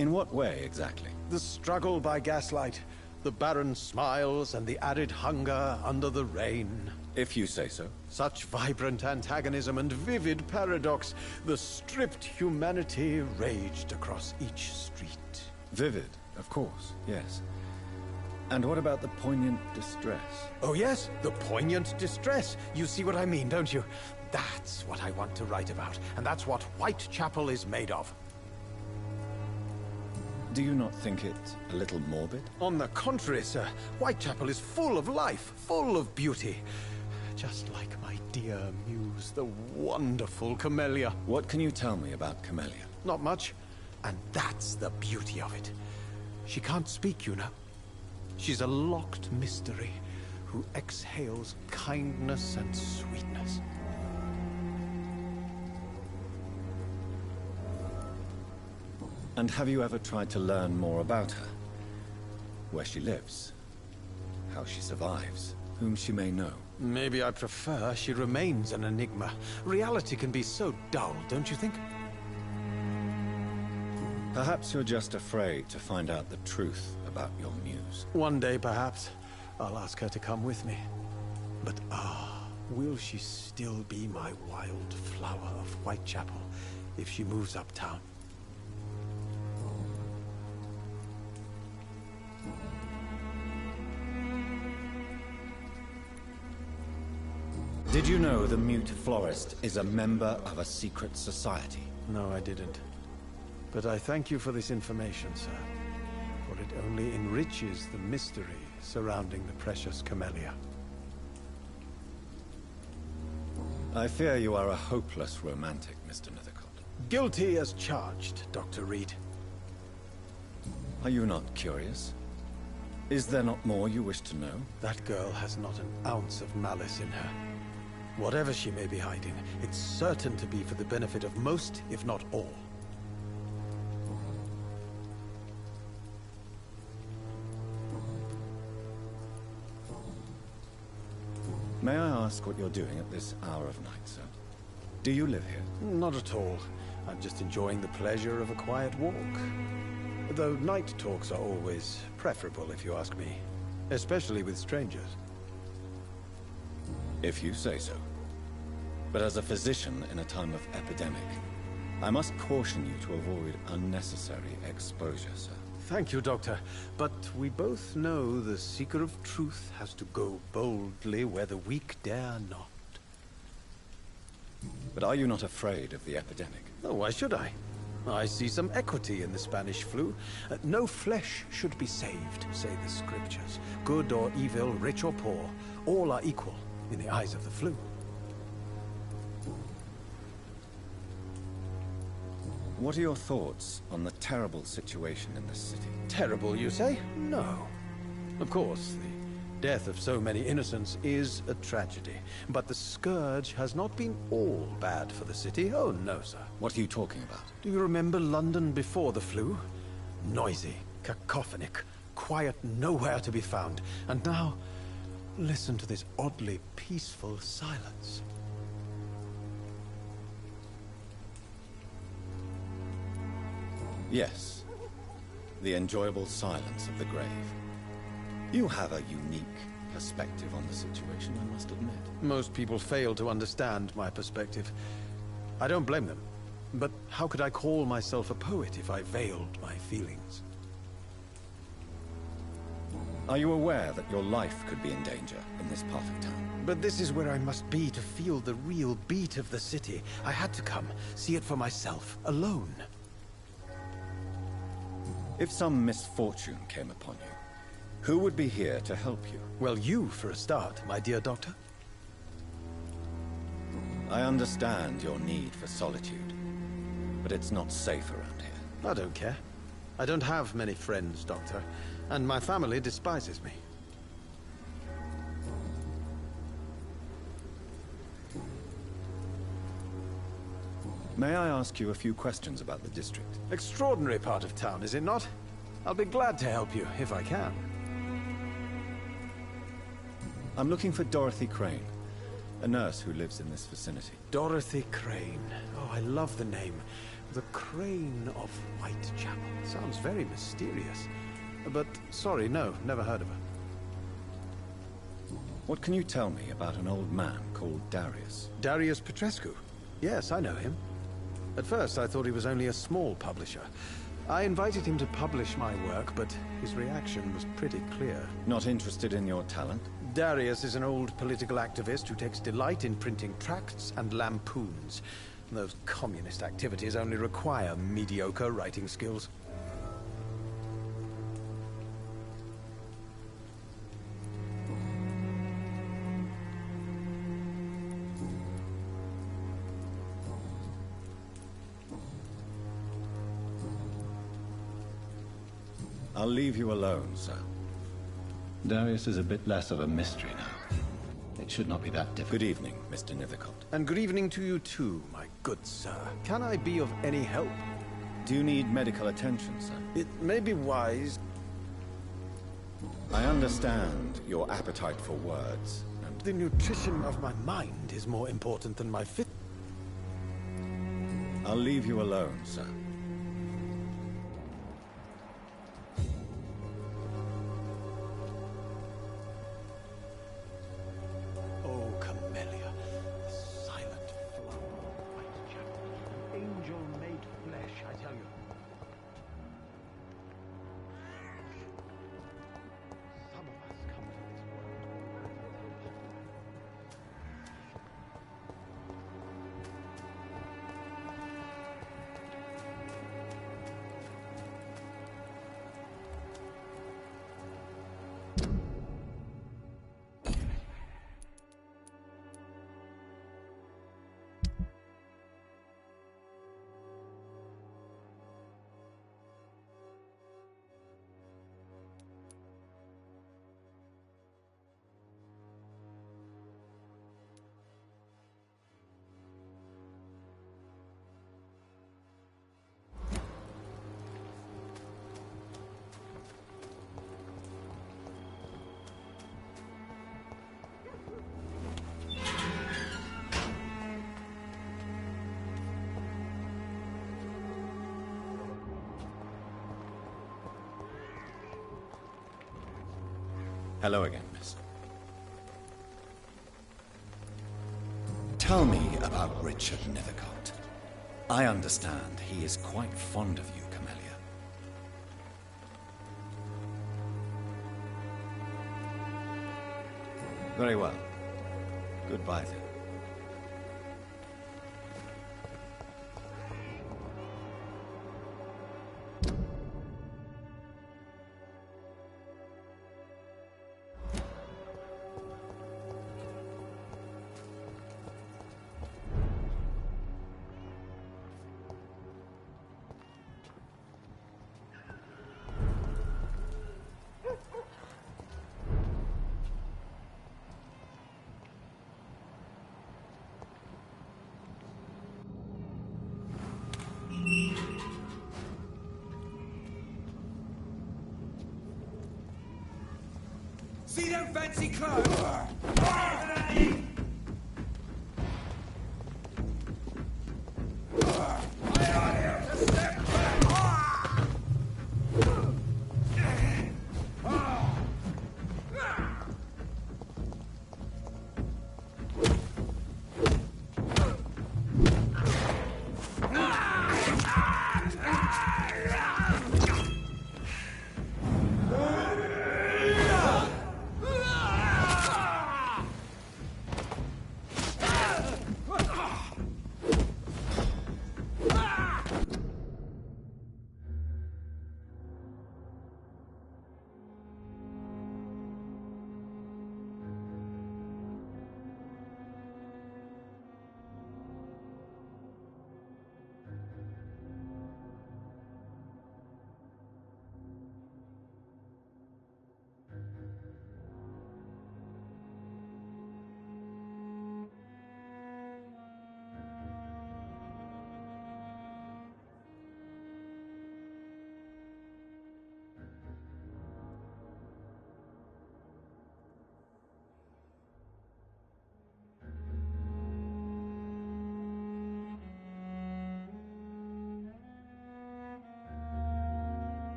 In what way, exactly? The struggle by gaslight, the barren smiles and the arid hunger under the rain. If you say so. Such vibrant antagonism and vivid paradox, the stripped humanity raged across each street. Vivid, of course, yes. And what about the poignant distress? Oh yes, the poignant distress. You see what I mean, don't you? That's what I want to write about, and that's what Whitechapel is made of. Do you not think it a little morbid? On the contrary, sir. Whitechapel is full of life, full of beauty. Just like my dear muse, the wonderful Camellia. What can you tell me about Camellia? Not much, and that's the beauty of it. She can't speak, you know. She's a locked mystery who exhales kindness and sweetness. And have you ever tried to learn more about her? Where she lives? How she survives? Whom she may know? Maybe I prefer she remains an enigma. Reality can be so dull, don't you think? Perhaps you're just afraid to find out the truth about your muse. One day, perhaps, I'll ask her to come with me. But will she still be my wild flower of Whitechapel if she moves uptown? Did you know the Mute Florist is a member of a secret society? No, I didn't. But I thank you for this information, sir. For it only enriches the mystery surrounding the precious Camellia. I fear you are a hopeless romantic, Mr. Nethercott. Guilty as charged, Dr. Reed. Are you not curious? Is there not more you wish to know? That girl has not an ounce of malice in her. Whatever she may be hiding, it's certain to be for the benefit of most, if not all. May I ask what you're doing at this hour of night, sir? Do you live here? Not at all. I'm just enjoying the pleasure of a quiet walk. Though night talks are always preferable, if you ask me. Especially with strangers. If you say so. But as a physician in a time of epidemic, I must caution you to avoid unnecessary exposure, sir. Thank you, Doctor. But we both know the seeker of truth has to go boldly where the weak dare not. But are you not afraid of the epidemic? Oh, why should I? I see some equity in the Spanish flu. No flesh should be saved, say the scriptures. Good or evil, rich or poor, all are equal in the eyes of the flu. What are your thoughts on the terrible situation in this city? Terrible, you say? No. Of course, the death of so many innocents is a tragedy. But the scourge has not been all bad for the city. Oh, no, sir. What are you talking about? Do you remember London before the flu? Noisy, cacophonic, quiet nowhere to be found. And now, listen to this oddly peaceful silence. Yes. The enjoyable silence of the grave. You have a unique perspective on the situation, I must admit. Most people fail to understand my perspective. I don't blame them. But how could I call myself a poet if I veiled my feelings? Are you aware that your life could be in danger in this part of town? But this is where I must be to feel the real beat of the city. I had to come, see it for myself, alone. If some misfortune came upon you, who would be here to help you? Well, you, for a start, my dear doctor. I understand your need for solitude, but it's not safe around here. I don't care. I don't have many friends, Doctor, and my family despises me. May I ask you a few questions about the district? Extraordinary part of town, is it not? I'll be glad to help you, if I can. I'm looking for Dorothy Crane. A nurse who lives in this vicinity. Dorothy Crane. Oh, I love the name. The Crane of Whitechapel. Sounds very mysterious. But, sorry, no, never heard of her. What can you tell me about an old man called Darius? Darius Petrescu? Yes, I know him. At first, I thought he was only a small publisher. I invited him to publish my work, but his reaction was pretty clear. Not interested in your talent? Darius is an old political activist who takes delight in printing tracts and lampoons. Those communist activities only require mediocre writing skills. I'll leave you alone, sir. Darius is a bit less of a mystery now. It should not be that difficult. Good evening, Mr. Nithicott. And good evening to you too, my good sir. Can I be of any help? Do you need medical attention, sir? It may be wise. I understand your appetite for words, and The nutrition of my mind is more important than my fit. I'll leave you alone, sir. Oh, Camellia, the silent flower of Whitechapel. An angel made flesh, I tell you. Some of us come to this world with Hello again, miss. Tell me about Richard Nithicott. I understand he is quite fond of you, Camellia. Very well. Goodbye, then. See them fancy clothes?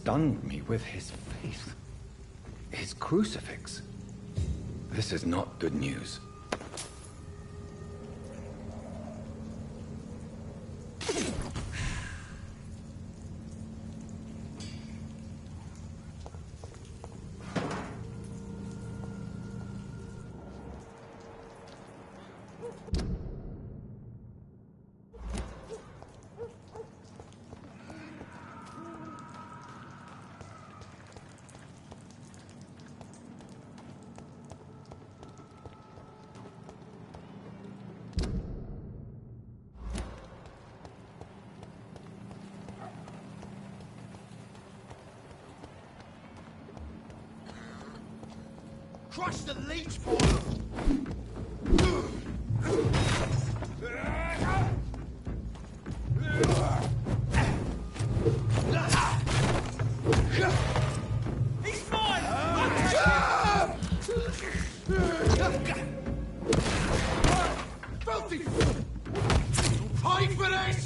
stunned me with his faith. His crucifix. This is not good news. Crush the leech ball! He's mine! Filthy! Pay for this!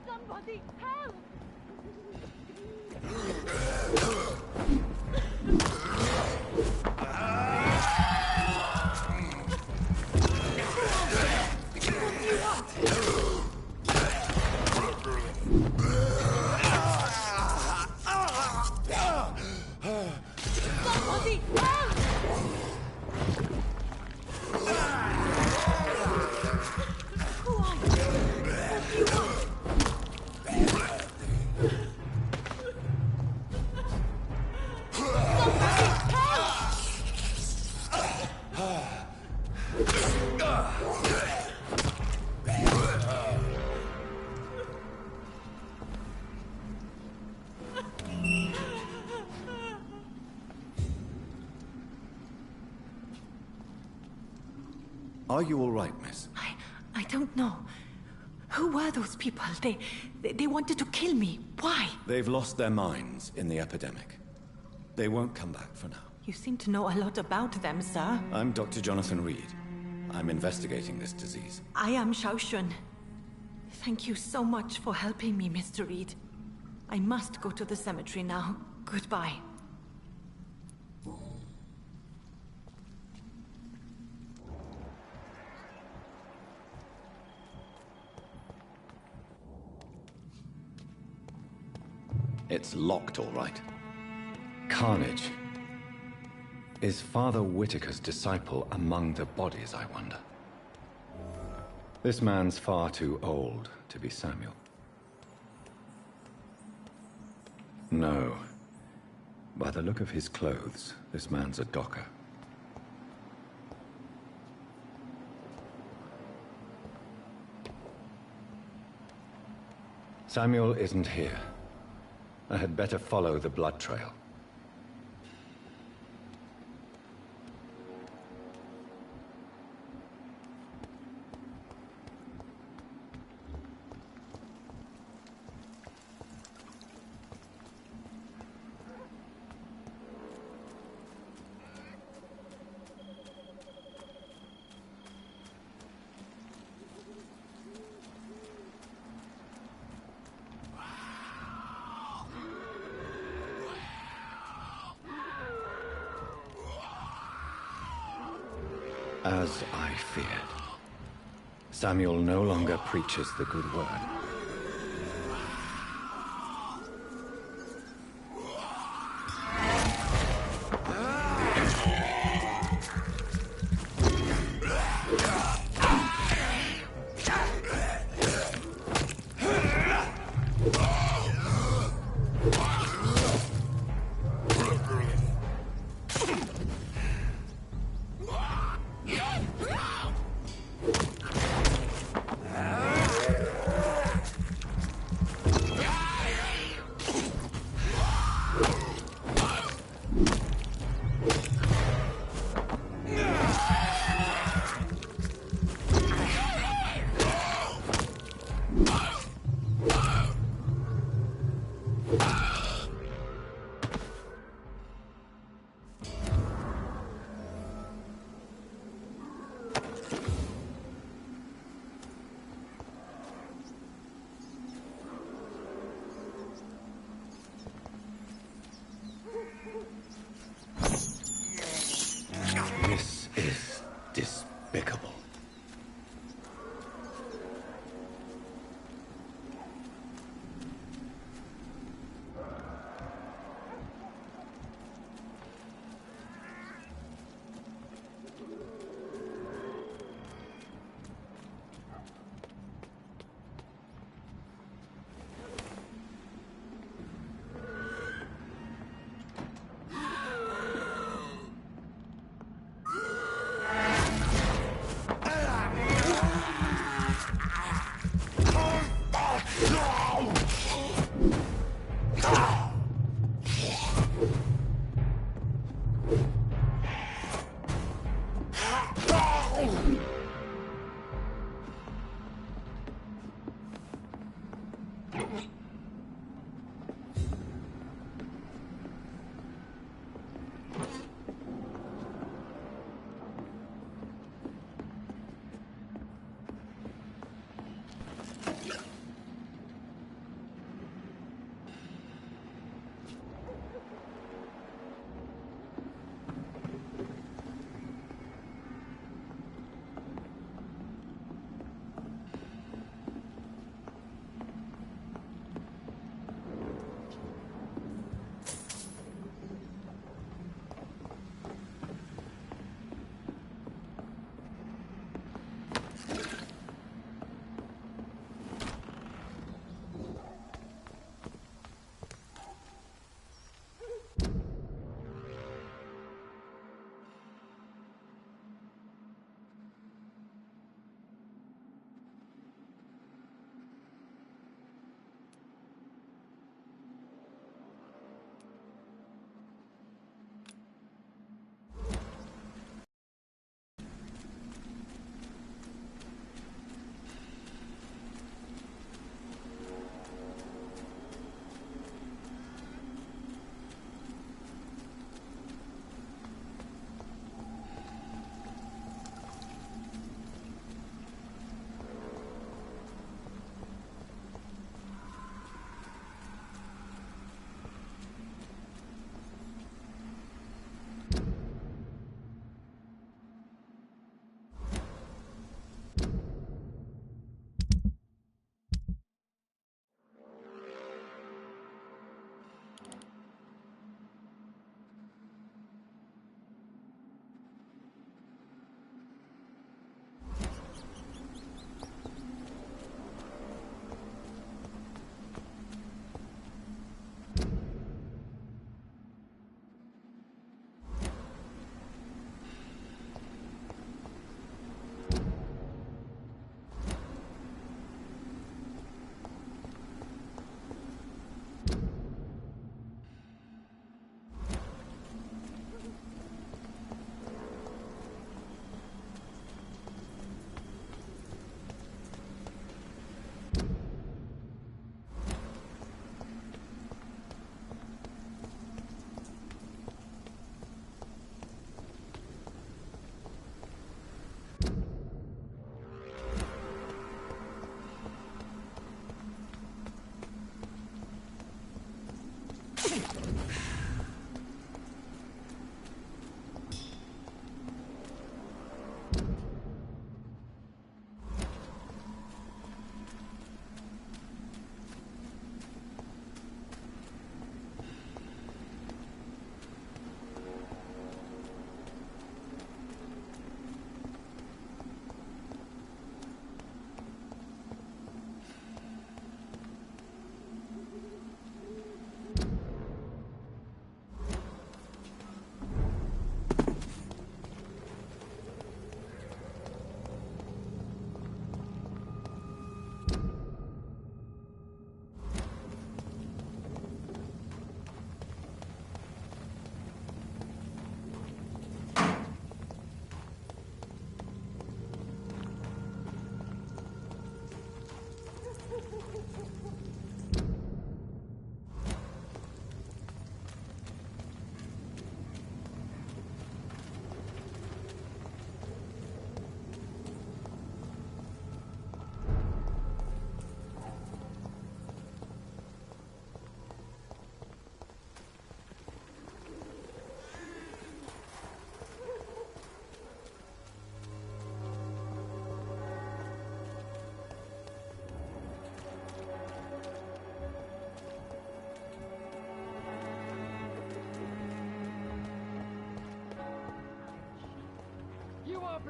Somebody help! Somebody help! Who are you? What do you want? Are you all right, miss? I don't know. Who were those people? They wanted to kill me. Why? They've lost their minds in the epidemic. They won't come back for now. You seem to know a lot about them, sir. I'm Dr. Jonathan Reed. I'm investigating this disease. I am Xiaoxun. Thank you so much for helping me, Mr. Reed. I must go to the cemetery now. Goodbye. It's locked, all right. Carnage. Is Father Whitaker's disciple among the bodies, I wonder? This man's far too old to be Samuel. No. By the look of his clothes, this man's a docker. Samuel isn't here. I had better follow the blood trail. As I feared. Samuel no longer preaches the good word. This is despicable.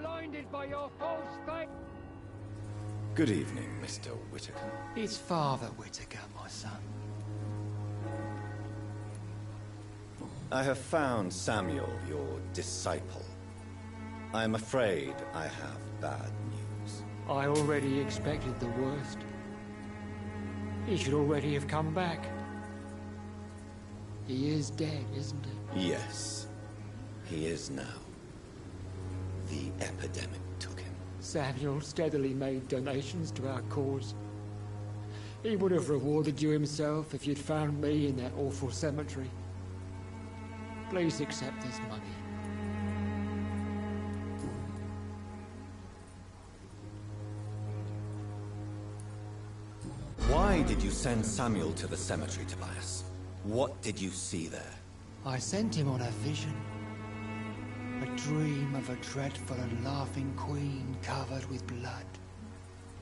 blinded by your false faith. Good evening, Mr. Whittaker. It's Father Whittaker, my son. I have found Samuel, your disciple. I am afraid I have bad news. I already expected the worst. He should already have come back. He is dead, isn't he? Yes, he is now. The epidemic took him. Samuel steadily made donations to our cause. He would have rewarded you himself if you'd found me in that awful cemetery. Please accept this money. Why did you send Samuel to the cemetery, Tobias? What did you see there? I sent him on a vision. A dream of a dreadful and laughing queen covered with blood,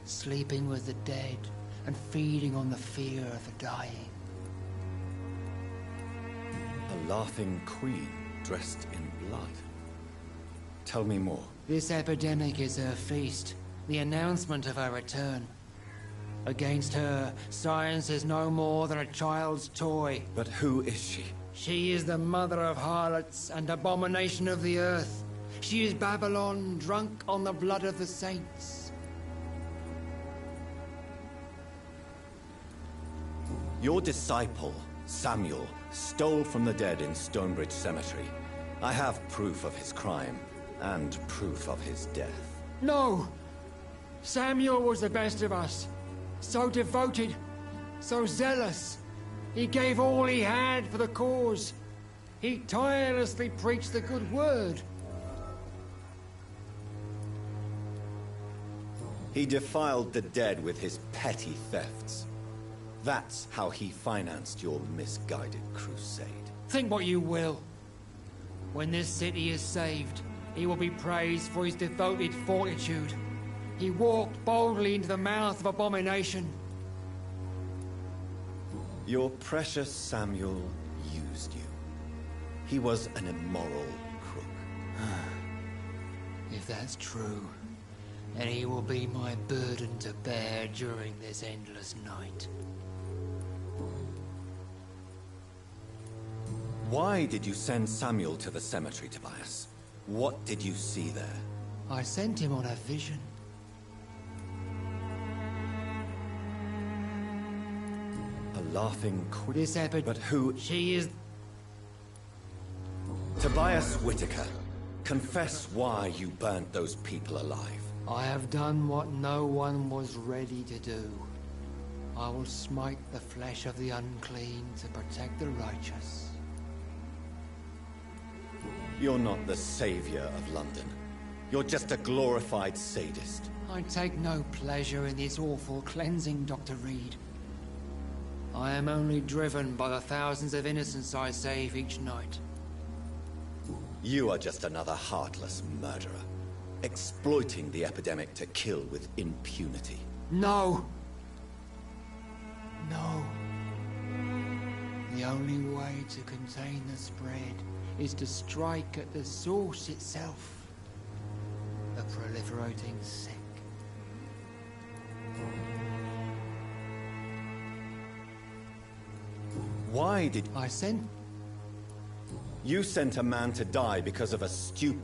sleeping with the dead and feeding on the fear of the dying. A laughing queen dressed in blood. Tell me more. This epidemic is her feast, the announcement of her return. Against her, science is no more than a child's toy. But who is she? She is the mother of harlots and abomination of the earth. She is Babylon, drunk on the blood of the saints. Your disciple, Samuel, stole from the dead in Stonebridge Cemetery. I have proof of his crime, and proof of his death. No! Samuel was the best of us. So devoted, so zealous. He gave all he had for the cause. He tirelessly preached the good word. He defiled the dead with his petty thefts. That's how he financed your misguided crusade. Think what you will. When this city is saved, he will be praised for his devoted fortitude. He walked boldly into the mouth of abomination. Your precious Samuel used you. He was an immoral crook. If that's true, then he will be my burden to bear during this endless night. Why did you send Samuel to the cemetery, Tobias? What did you see there? I sent him on a vision. A laughing queen. This But who? She is... Tobias Whittaker. Confess why you burnt those people alive. I have done what no one was ready to do. I will smite the flesh of the unclean to protect the righteous. You're not the savior of London. You're just a glorified sadist. I take no pleasure in this awful cleansing, Dr. Reed. I am only driven by the thousands of innocents I save each night. You are just another heartless murderer, exploiting the epidemic to kill with impunity. No! No. The only way to contain the spread is to strike at the source itself. The proliferating sick. Why did... I sent... You sent a man to die because of a stupid...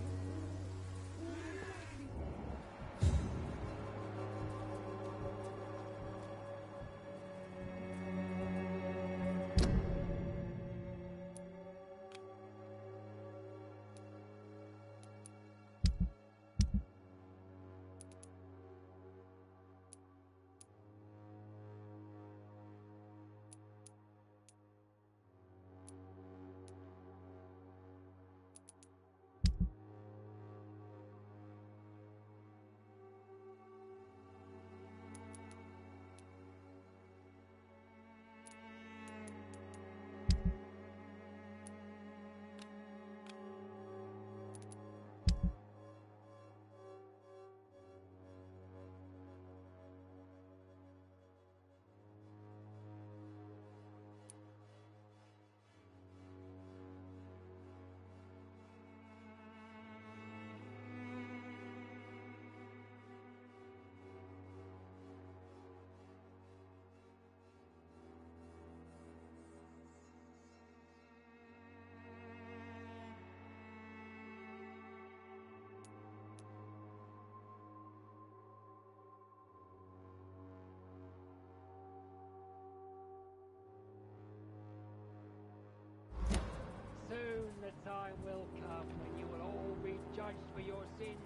time will come when you will all be judged for your sins.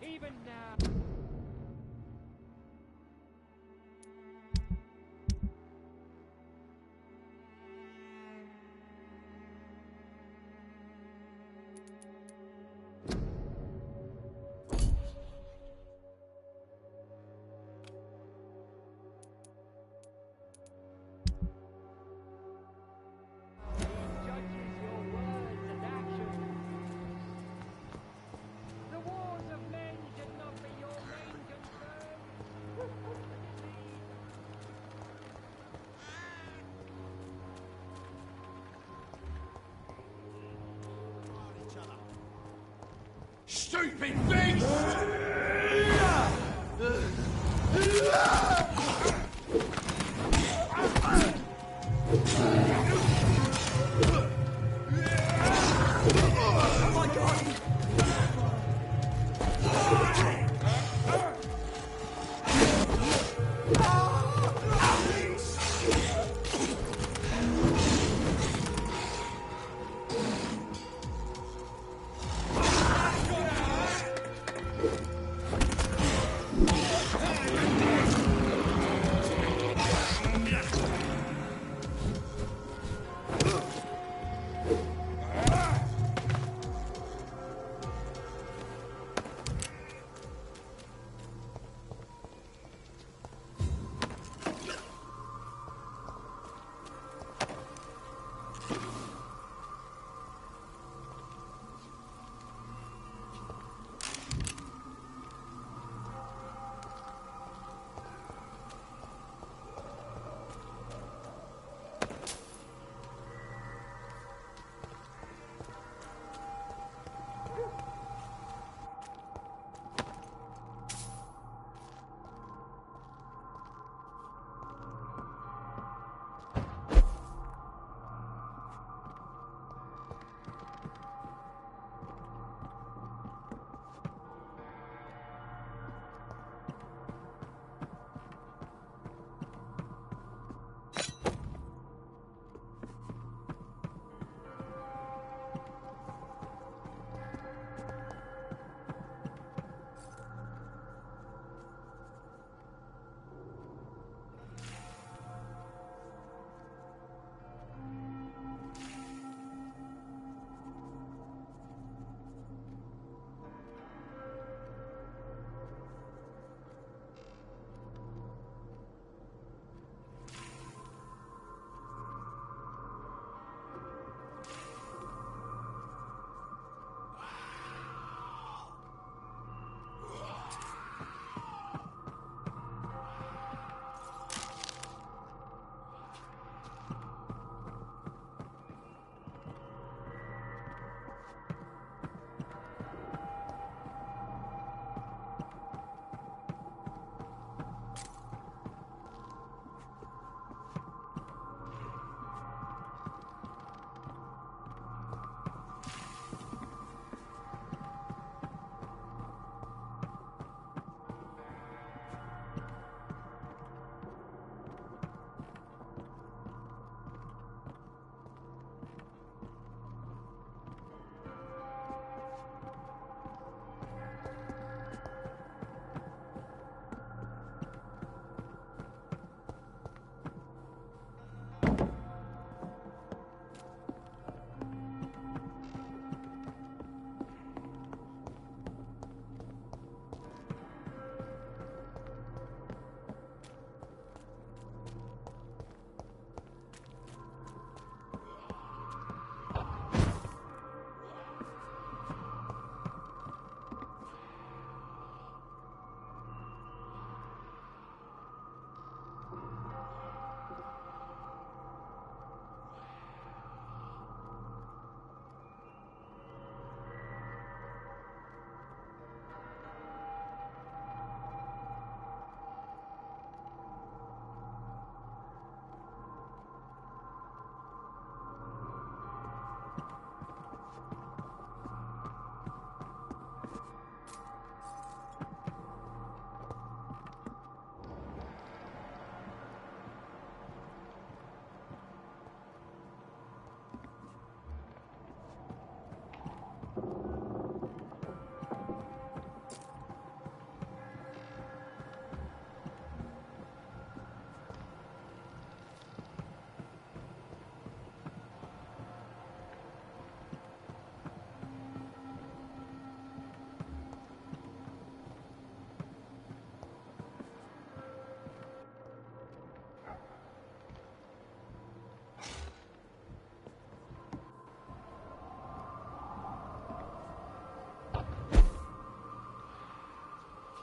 Even now. Stupid beast!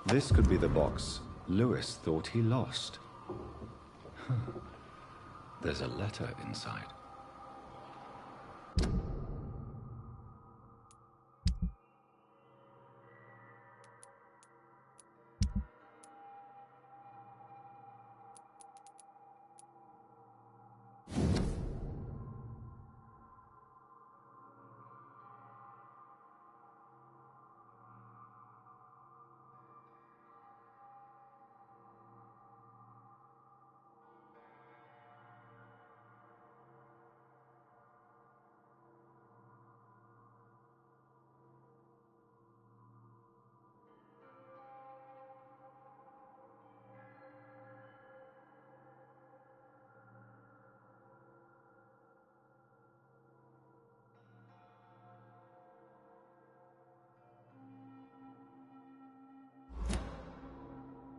This could be the box Lewis thought he lost. There's a letter inside.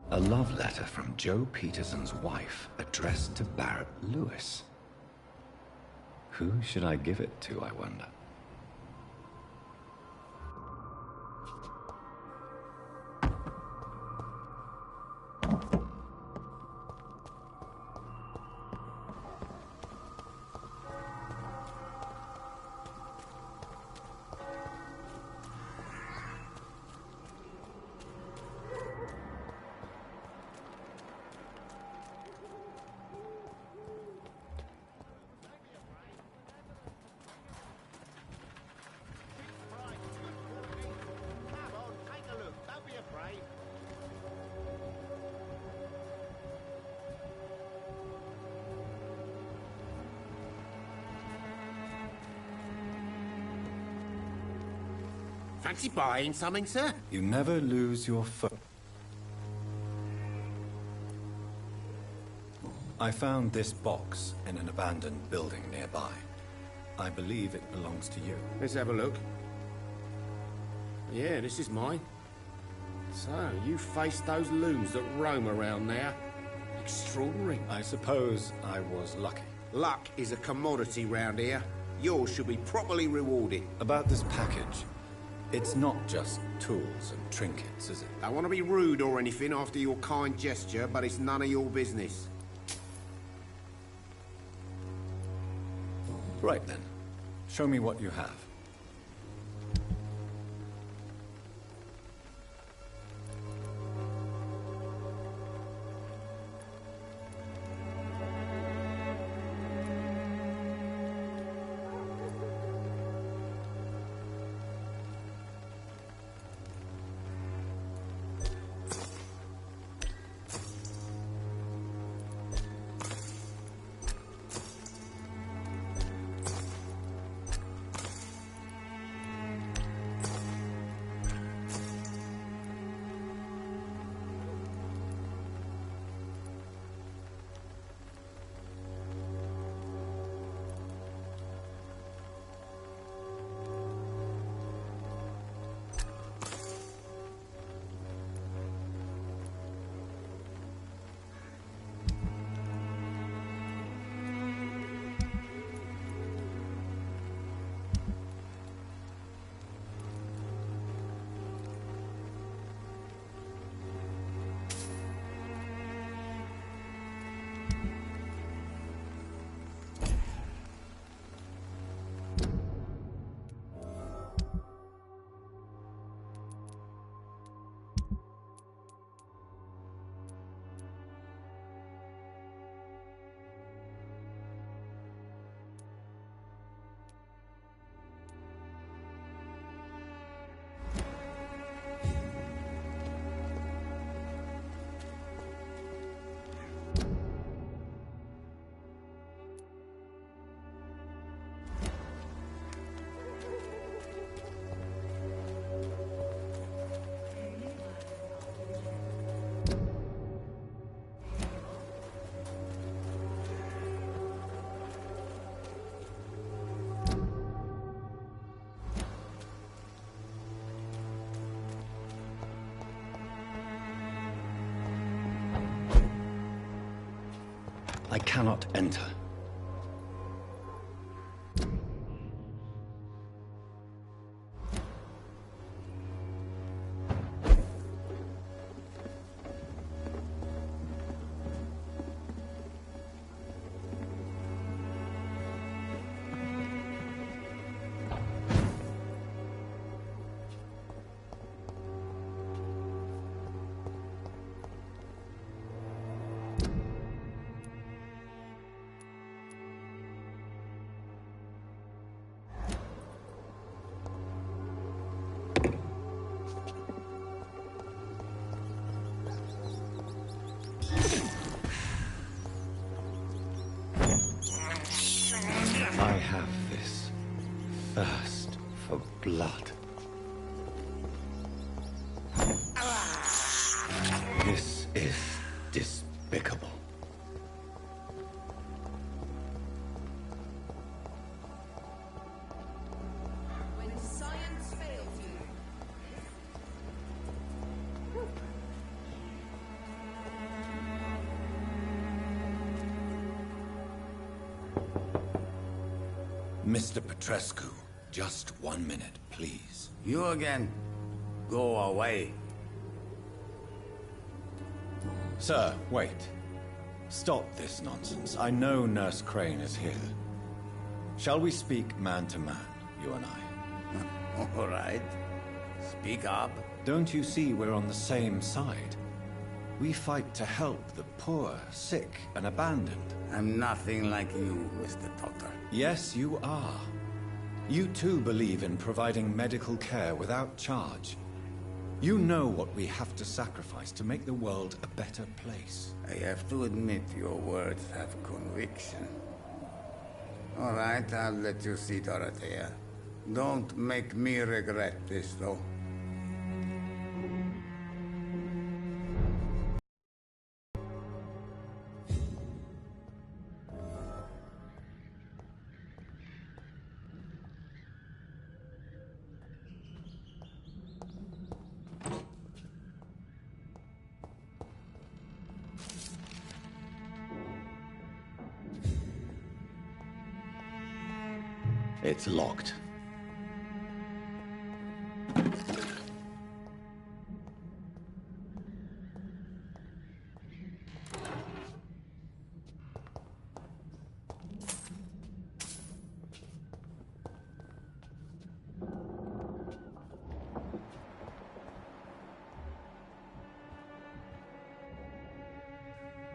A love letter from Joe Peterson's wife, addressed to Barrett Lewis. Who should I give it to, I wonder? Fancy buying something, sir? You never lose your I found this box in an abandoned building nearby. I believe it belongs to you. Let's have a look. Yeah, this is mine. So, you faced those loons that roam around there. Extraordinary. I suppose I was lucky. Luck is a commodity round here. Yours should be properly rewarded. About this package, it's not just tools and trinkets, is it? I want to be rude or anything after your kind gesture, but it's none of your business. Right then. Show me what you have. I cannot enter. I have this thirst for blood. This is despicable. When science fails you. Mr. Petrescu, just 1 minute, please. You again? Go away. Sir, wait. Stop this nonsense. I know Nurse Crane is here. Shall we speak man to man, you and I? All right. Speak up. Don't you see we're on the same side? We fight to help the poor, sick, and abandoned. I'm nothing like you, Mr. Doctor. Yes, you are. You too believe in providing medical care without charge. You know what we have to sacrifice to make the world a better place. I have to admit your words have conviction. All right, I'll let you see Dorothea. Don't make me regret this, though. It's locked.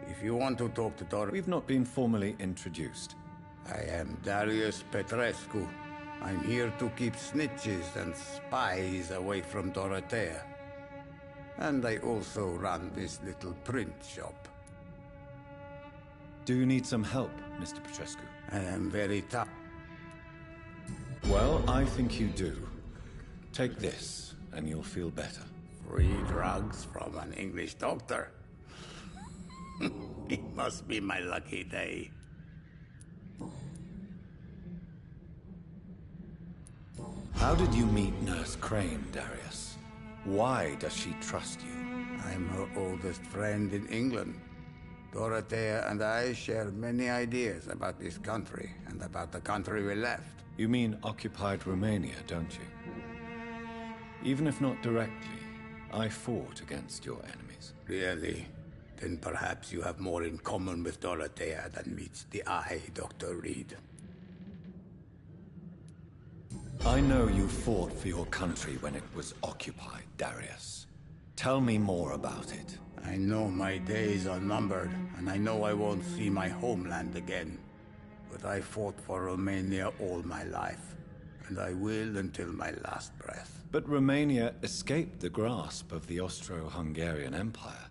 If you want to talk to Dorothea... We've not been formally introduced. I am Darius Petrescu. I'm here to keep snitches and spies away from Dorothea. And I also run this little print shop. Do you need some help, Mr. Petrescu? I am very tough. Well, I think you do. Take this, and you'll feel better. Free drugs from an English doctor. It must be my lucky day. How did you meet Nurse Crane, Darius? Why does she trust you? I'm her oldest friend in England. Dorothea and I share many ideas about this country and about the country we left. You mean occupied Romania, don't you? Even if not directly, I fought against your enemies. Really? Then perhaps you have more in common with Dorothea than meets the eye, Dr. Reed. I know you fought for your country when it was occupied, Darius. Tell me more about it. I know my days are numbered, and I know I won't see my homeland again. But I fought for Romania all my life, and I will until my last breath. But Romania escaped the grasp of the Austro-Hungarian Empire.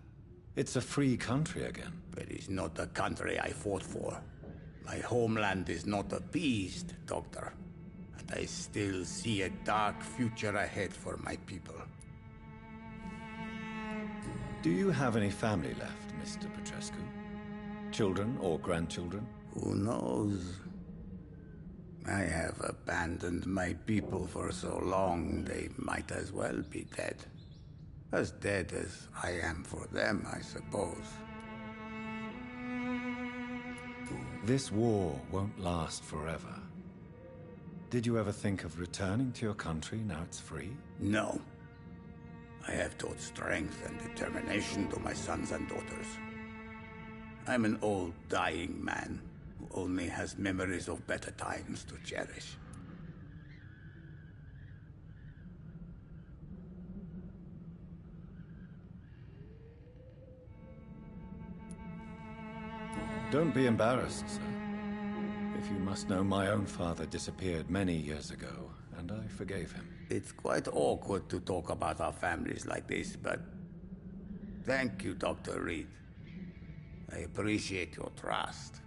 It's a free country again. But it's not the country I fought for. My homeland is not appeased, Doctor. And I still see a dark future ahead for my people. Do you have any family left, Mr. Petrescu? Children or grandchildren? Who knows? I have abandoned my people for so long, they might as well be dead. As dead as I am for them, I suppose. This war won't last forever. Did you ever think of returning to your country now it's free? No. I have taught strength and determination to my sons and daughters. I'm an old, dying man who only has memories of better times to cherish. Don't be embarrassed, sir. If you must know, my own father disappeared many years ago, and I forgave him. It's quite awkward to talk about our families like this, but... Thank you, Dr. Reed. I appreciate your trust.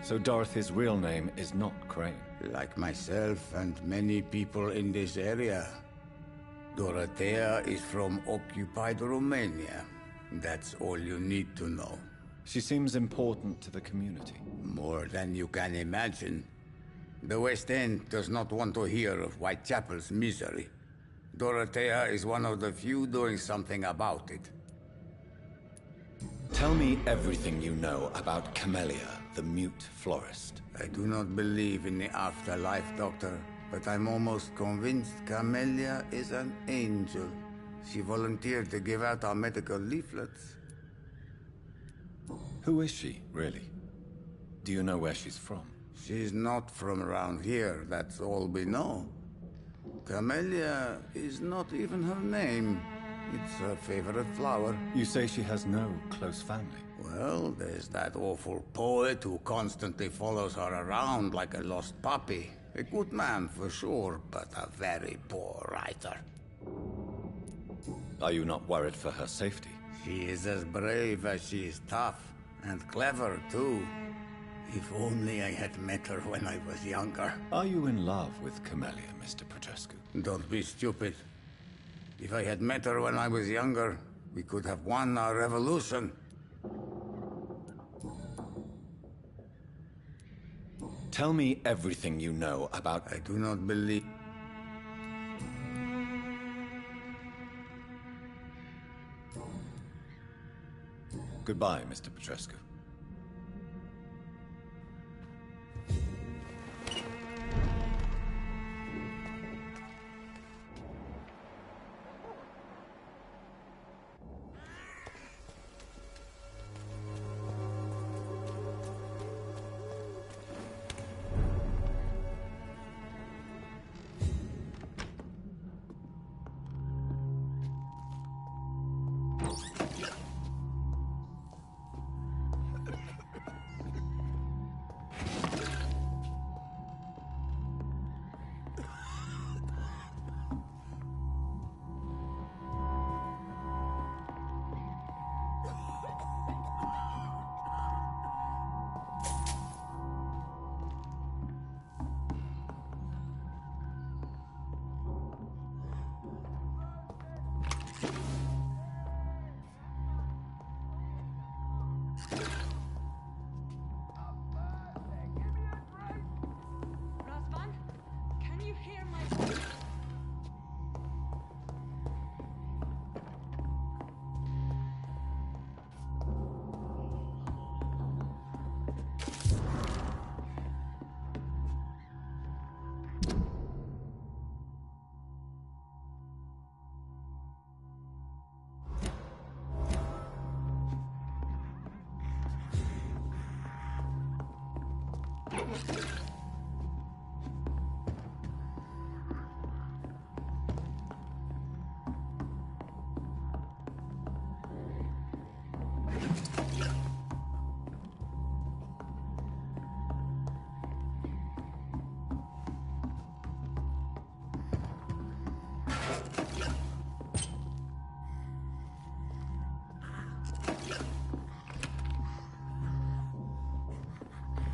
So Dorothy's real name is not Crane. Like myself and many people in this area, Dorothea is from occupied Romania. That's all you need to know. She seems important to the community. More than you can imagine. The West End does not want to hear of Whitechapel's misery. Dorothea is one of the few doing something about it. Tell me everything you know about Camellia, the mute florist. I do not believe in the afterlife, Doctor, but I'm almost convinced Camellia is an angel. She volunteered to give out our medical leaflets. Who is she, really? Do you know where she's from? She's not from around here, that's all we know. Camellia is not even her name. It's her favorite flower. You say she has no close family? Well, there's that awful poet who constantly follows her around like a lost puppy. A good man for sure, but a very poor writer. Are you not worried for her safety? She is as brave as she is tough, and clever too. If only I had met her when I was younger. Are you in love with Camellia, Mr. Petrescu? Don't be stupid. If I had met her when I was younger, we could have won our revolution. Tell me everything you know about... I do not believe... Goodbye, Mr. Petrescu. Razvan, can you hear my voice?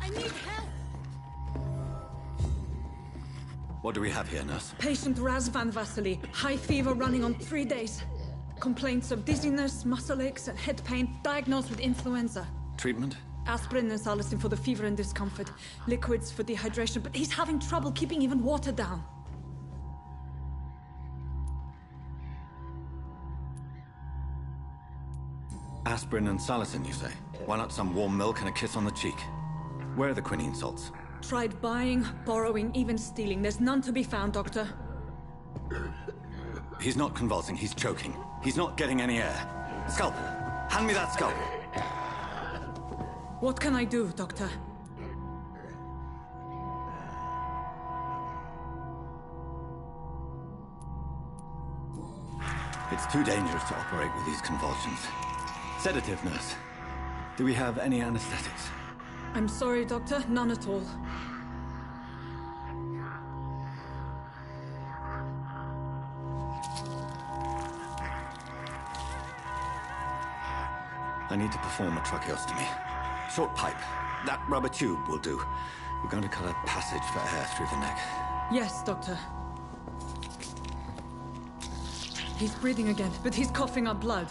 I need help! What do we have here, nurse? Patient Razvan Vasily. High fever running on 3 days. Complaints of dizziness, muscle aches, and head pain. Diagnosed with influenza. Treatment? Aspirin and salicin for the fever and discomfort. Liquids for dehydration, but he's having trouble keeping even water down. Aspirin and salicin, you say? Why not some warm milk and a kiss on the cheek? Where are the quinine salts? Tried buying, borrowing, even stealing. There's none to be found, Doctor. He's not convulsing, he's choking. He's not getting any air. Scalpel! Hand me that scalpel! What can I do, Doctor? It's too dangerous to operate with these convulsions. Sedative, nurse. Do we have any anesthetics? I'm sorry, Doctor. None at all. I need to perform a tracheostomy. Short pipe. That rubber tube will do. We're going to cut a passage for air through the neck. Yes, Doctor. He's breathing again, but he's coughing up blood.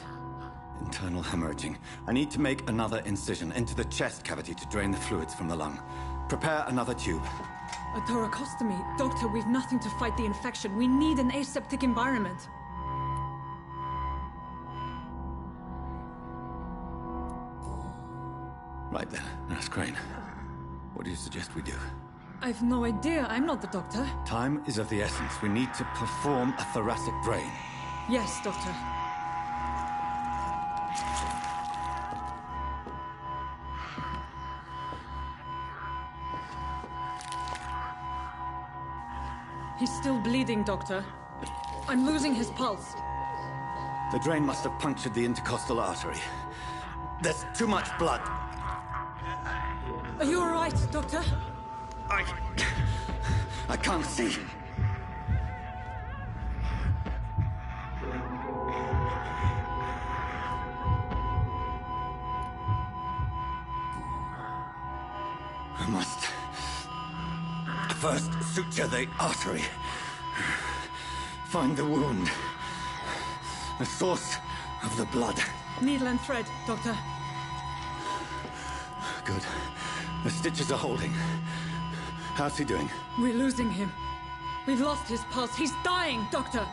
Internal hemorrhaging. I need to make another incision into the chest cavity to drain the fluids from the lung. Prepare another tube. A thoracostomy. Doctor, we've nothing to fight the infection. We need an aseptic environment. Right then, Nurse Crane. What do you suggest we do? I've no idea. I'm not the doctor. Time is of the essence. We need to perform a thoracic drain. Yes, Doctor. He's still bleeding, Doctor. I'm losing his pulse. The drain must have punctured the intercostal artery. There's too much blood. Are you all right, Doctor? I can't see. I must first suture the artery. Find the wound. The source of the blood. Needle and thread, Doctor. Good. The stitches are holding. How's he doing? We're losing him. We've lost his pulse. He's dying, Doctor.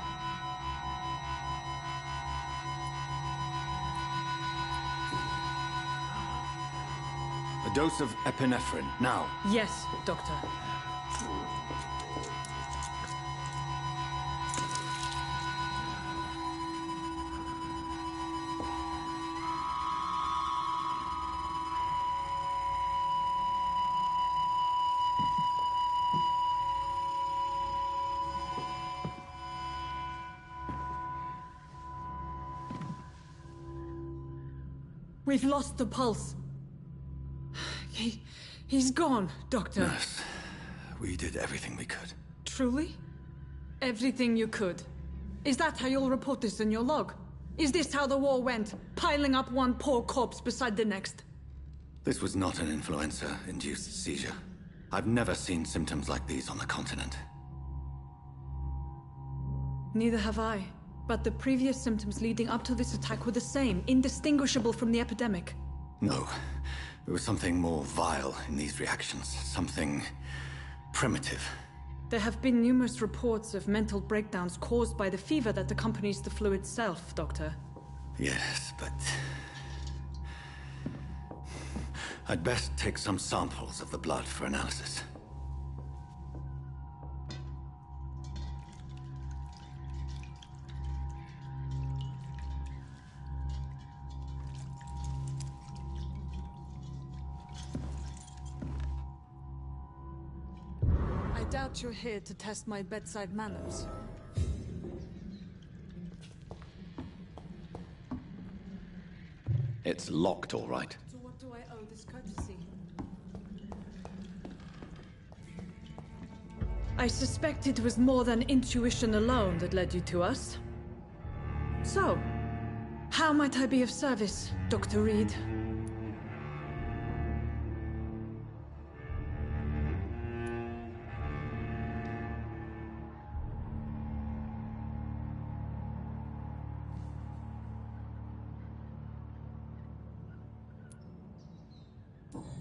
A dose of epinephrine, now. Yes, Doctor. We've lost the pulse. He's gone, Doctor. Nurse, we did everything we could. Truly? Everything you could? Is that how you'll report this in your log? Is this how the war went? Piling up one poor corpse beside the next? This was not an influenza-induced seizure. I've never seen symptoms like these on the continent. Neither have I. But the previous symptoms leading up to this attack were the same, indistinguishable from the epidemic. No. There was something more vile in these reactions. Something primitive. There have been numerous reports of mental breakdowns caused by the fever that accompanies the flu itself, Doctor. Yes, but... I'd best take some samples of the blood for analysis. I doubt you're here to test my bedside manners. It's locked, all right. So what do I owe this courtesy? I suspect it was more than intuition alone that led you to us. So, how might I be of service, Dr. Reed?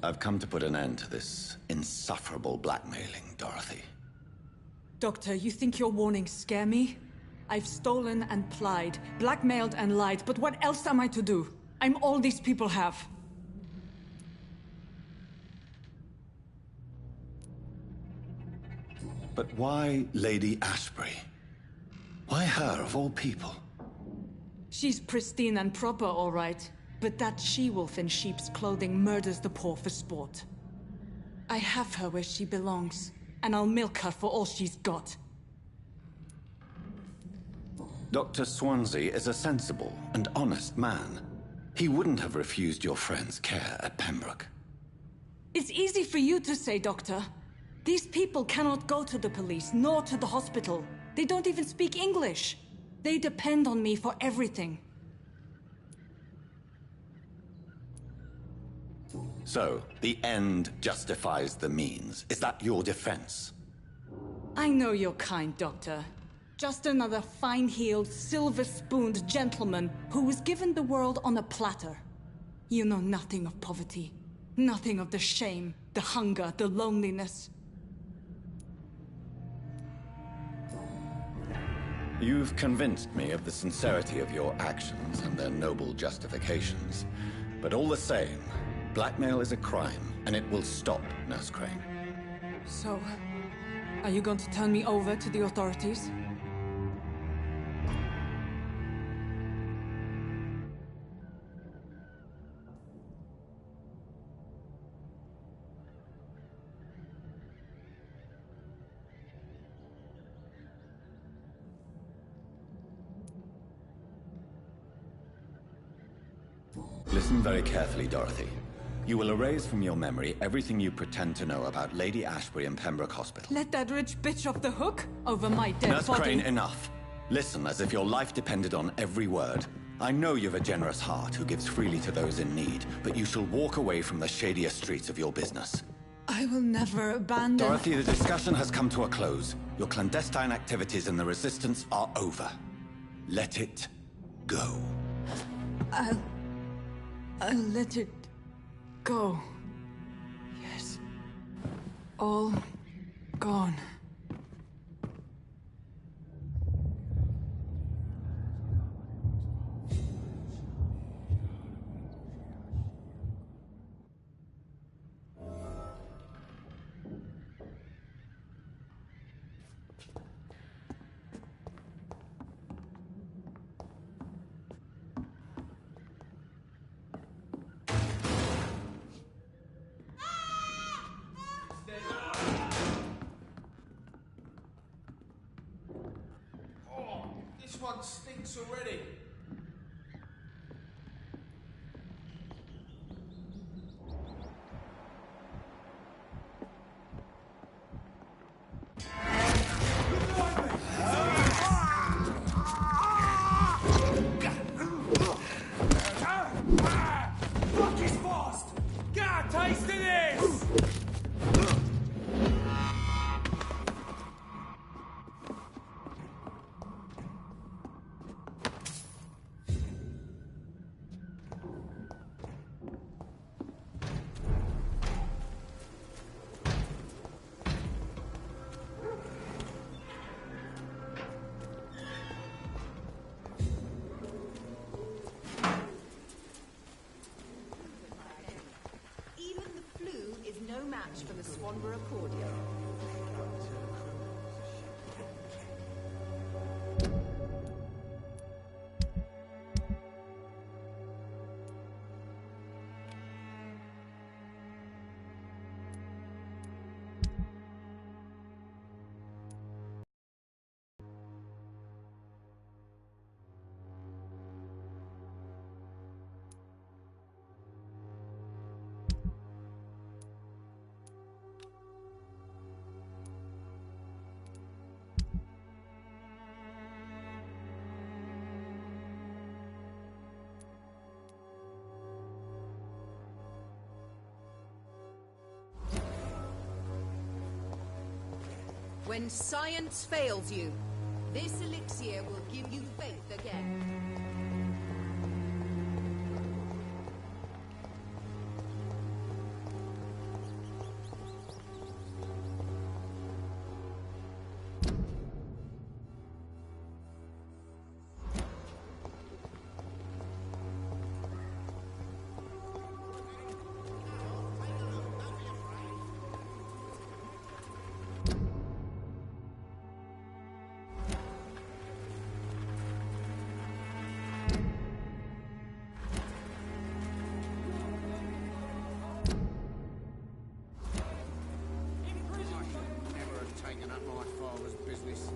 I've come to put an end to this insufferable blackmailing, Dorothy. Doctor, you think your warnings scare me? I've stolen and plied, blackmailed and lied, but what else am I to do? I'm all these people have. But why Lady Ashbury? Why her, of all people? She's pristine and proper, all right. But that she-wolf in sheep's clothing murders the poor for sport. I have her where she belongs, and I'll milk her for all she's got. Dr. Swansea is a sensible and honest man. He wouldn't have refused your friend's care at Pembroke. It's easy for you to say, Doctor. These people cannot go to the police, nor to the hospital. They don't even speak English. They depend on me for everything. So, the end justifies the means. Is that your defense? I know you're kind, Doctor. Just another fine-heeled, silver-spooned gentleman who was given the world on a platter. You know nothing of poverty. Nothing of the shame, the hunger, the loneliness. You've convinced me of the sincerity of your actions and their noble justifications. But all the same, blackmail is a crime, and it will stop, Nurse Crane. So, are you going to turn me over to the authorities? Listen very carefully, Dorothy. You will erase from your memory everything you pretend to know about Lady Ashbury and Pembroke Hospital. Let that rich bitch off the hook over my dead Nurse body. Crane, enough. Listen as if your life depended on every word. I know you've a generous heart who gives freely to those in need, but you shall walk away from the shadier streets of your business. I will never abandon... Dorothy, the discussion has come to a close. Your clandestine activities in the Resistance are over. Let it go. I'll let it go. Yes. All gone. This one stinks already. Fuck is fast! Get a taste of this! Even the flu is no match for the Swanborough accordion. When science fails you, this elixir will give you faith again. Taking up my father's business.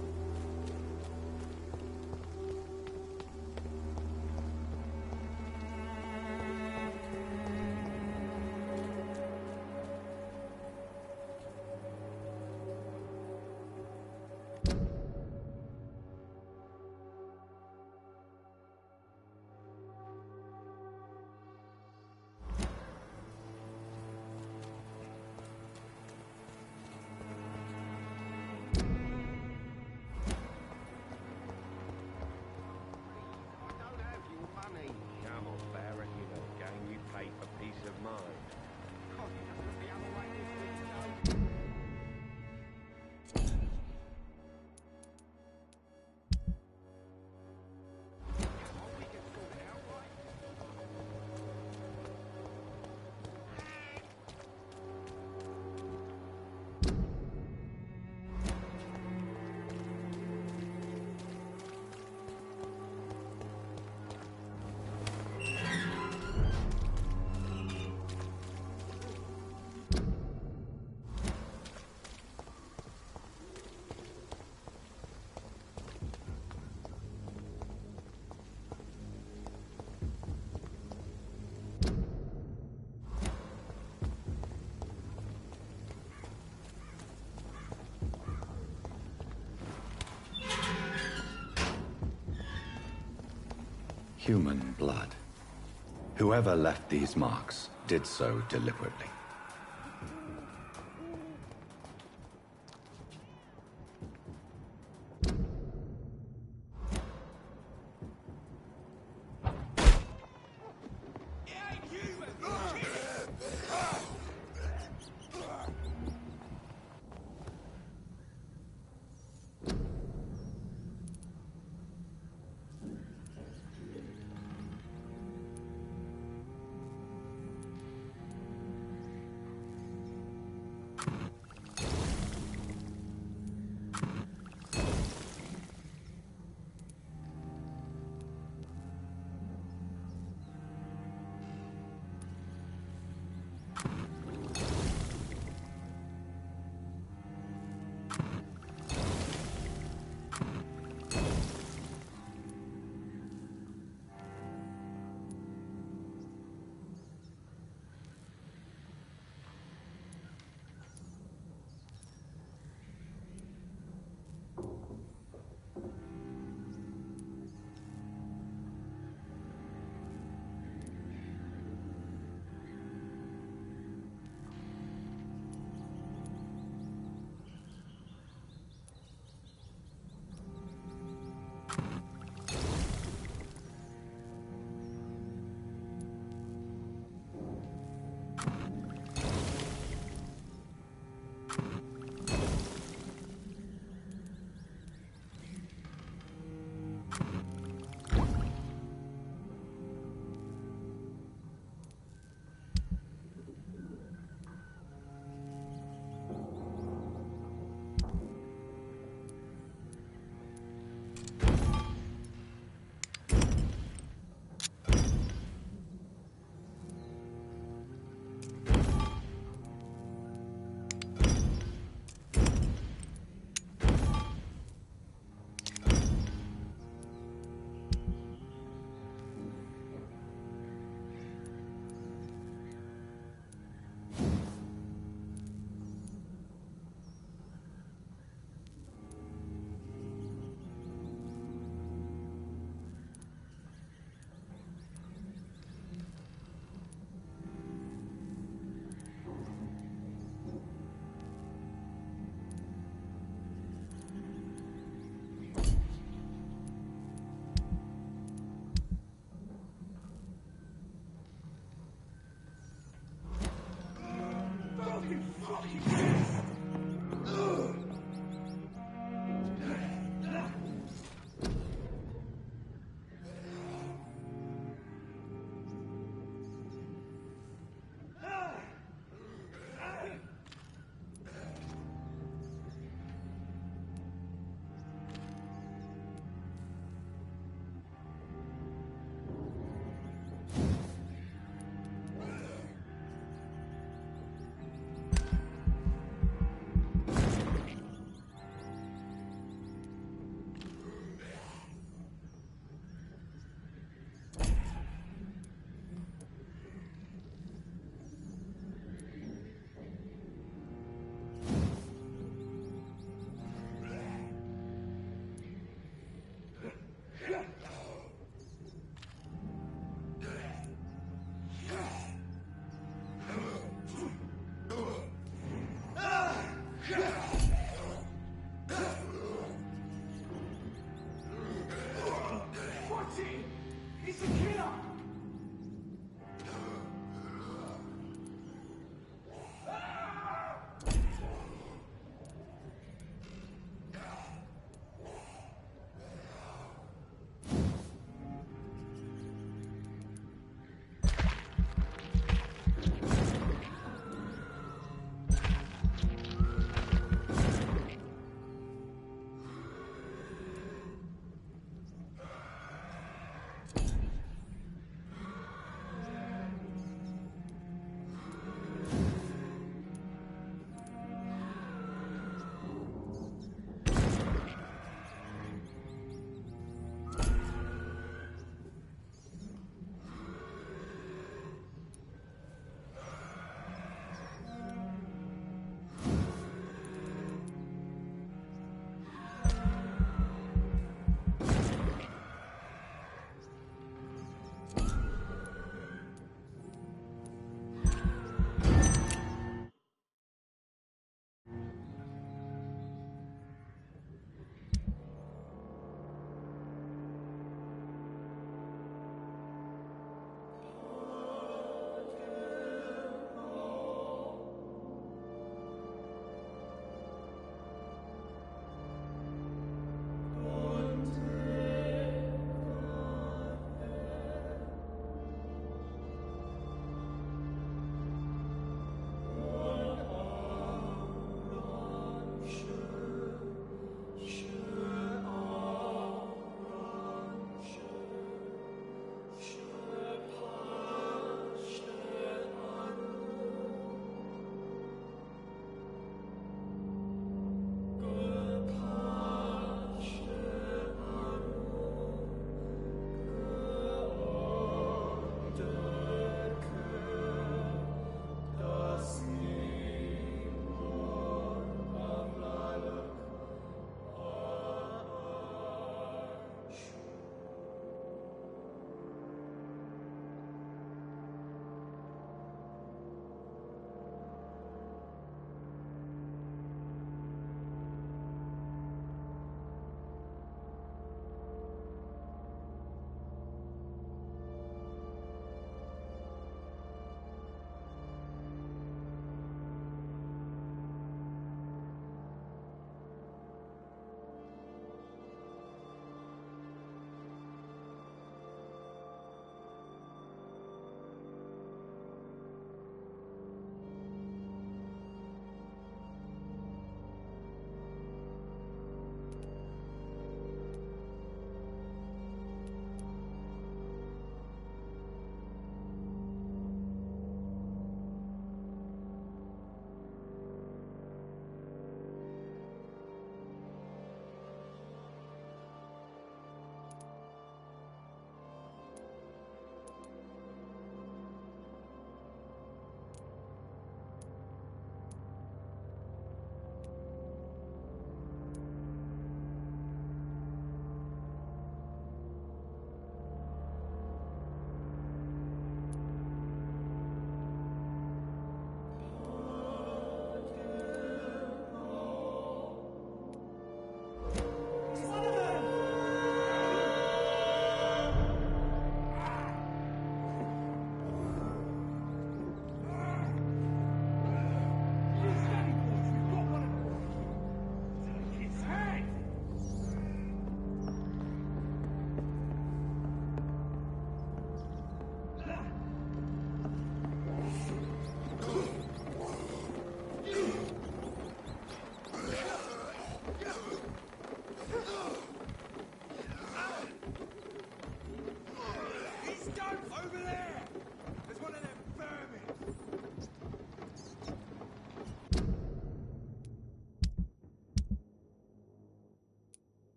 Human blood. Whoever left these marks did so deliberately.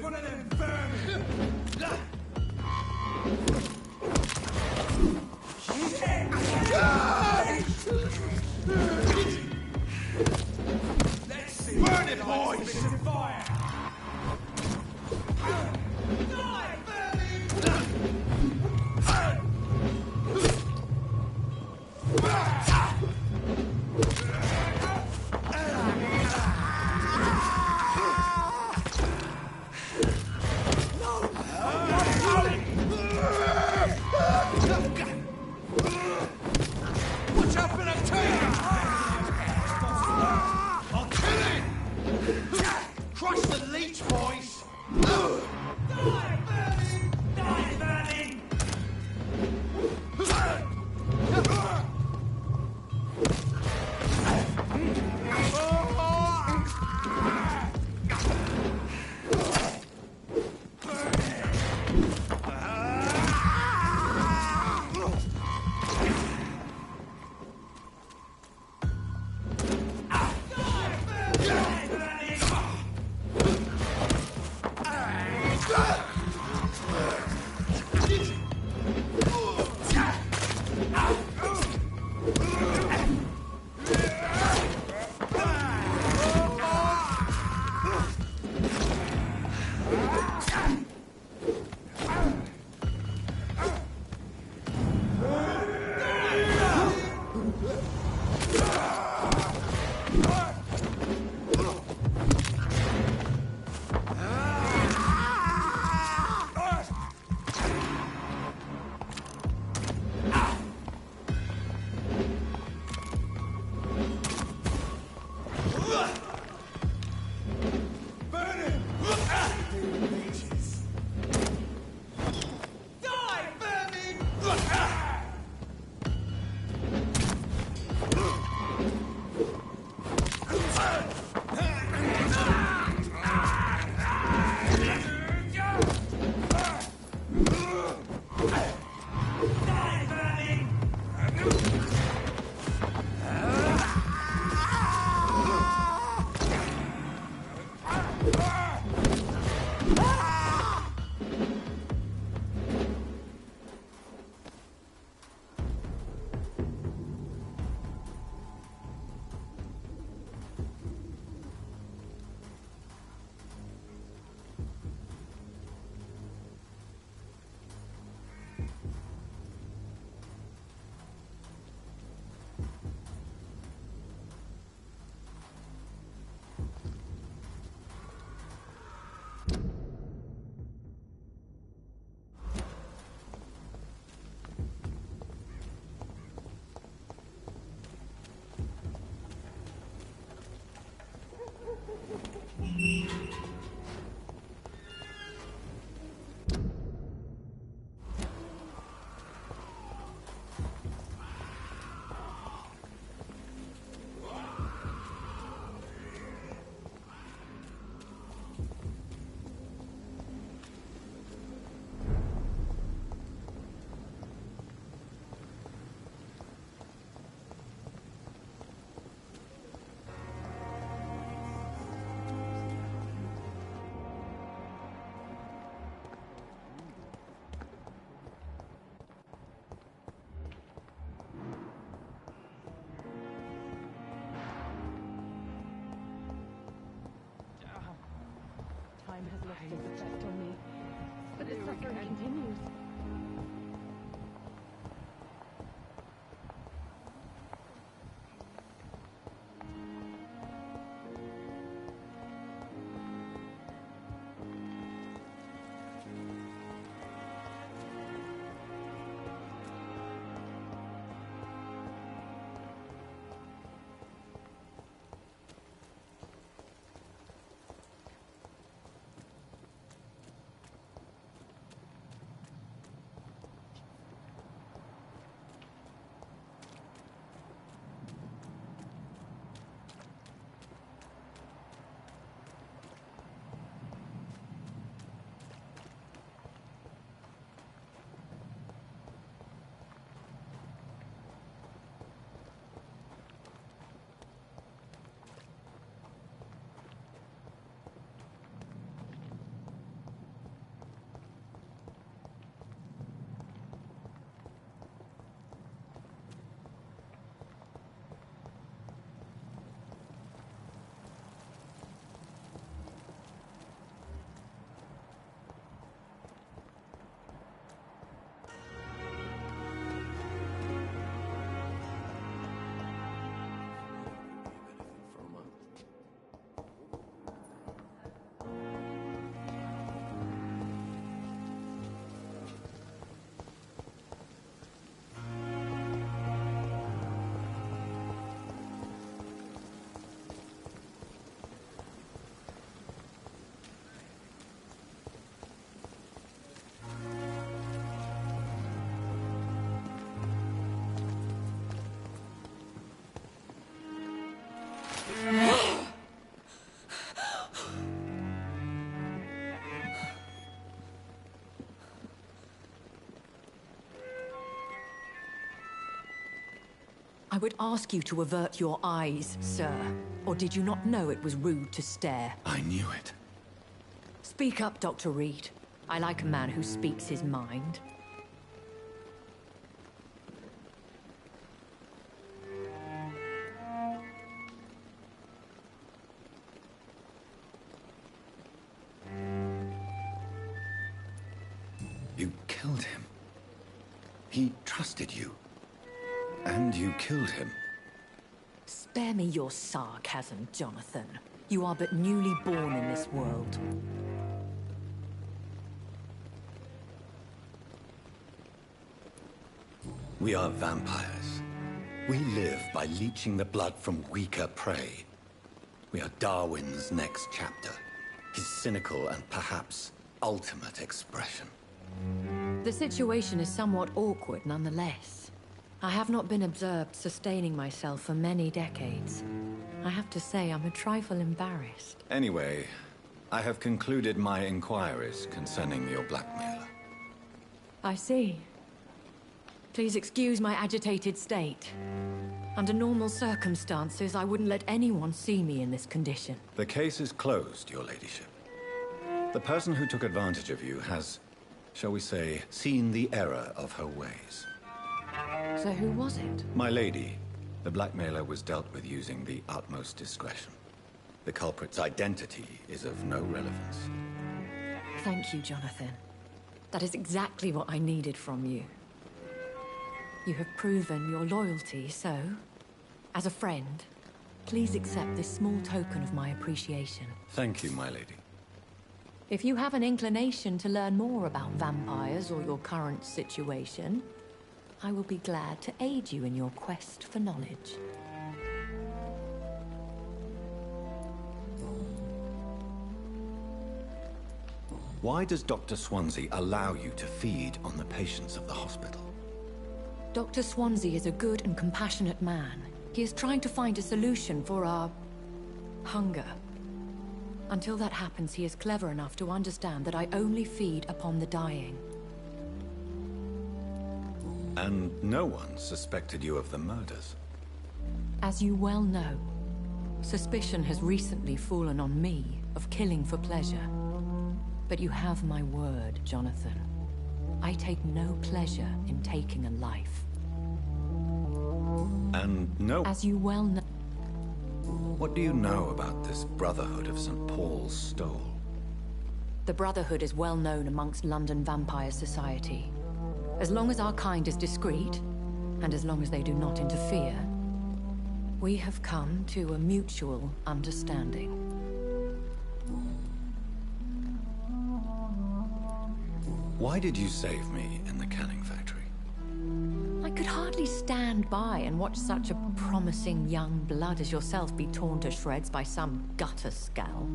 was one of them vermin! Let's see. Burn it, boys! Fire! Die, watch out for that turret! I'll kill it! Crush the leech, boys! Die, Berlin! Die, Berlin! Time has left its effect on me, but its suffering continues. would ask you to avert your eyes, sir. Or did you not know it was rude to stare? I knew it. Speak up, Dr. Reed. I like a man who speaks his mind. You killed him. He trusted you. And you killed him. Spare me your sarcasm, Jonathan. You are but newly born in this world. We are vampires. We live by leeching the blood from weaker prey. We are Darwin's next chapter. His cynical and perhaps ultimate expression. The situation is somewhat awkward nonetheless. I have not been observed sustaining myself for many decades. I have to say I'm a trifle embarrassed. Anyway, I have concluded my inquiries concerning your blackmailer. I see. Please excuse my agitated state. Under normal circumstances, I wouldn't let anyone see me in this condition. The case is closed, your ladyship. The person who took advantage of you has, shall we say, seen the error of her ways. So who was it? My lady, the blackmailer was dealt with using the utmost discretion. The culprit's identity is of no relevance. Thank you, Jonathan. That is exactly what I needed from you. You have proven your loyalty, so, as a friend, please accept this small token of my appreciation. Thank you, my lady. If you have an inclination to learn more about vampires or your current situation, I will be glad to aid you in your quest for knowledge. Why does Dr. Swansea allow you to feed on the patients of the hospital? Dr. Swansea is a good and compassionate man. He is trying to find a solution for our hunger. Until that happens, he is clever enough to understand that I only feed upon the dying. And no one suspected you of the murders? As you well know, suspicion has recently fallen on me of killing for pleasure. But you have my word, Jonathan. I take no pleasure in taking a life. And no... As you well know... What do you know about this Brotherhood of St. Paul's Stole? The Brotherhood is well known amongst London vampire society. As long as our kind is discreet, and as long as they do not interfere, we have come to a mutual understanding. Why did you save me in the canning factory? I could hardly stand by and watch such a promising young blood as yourself be torn to shreds by some gutter scowl.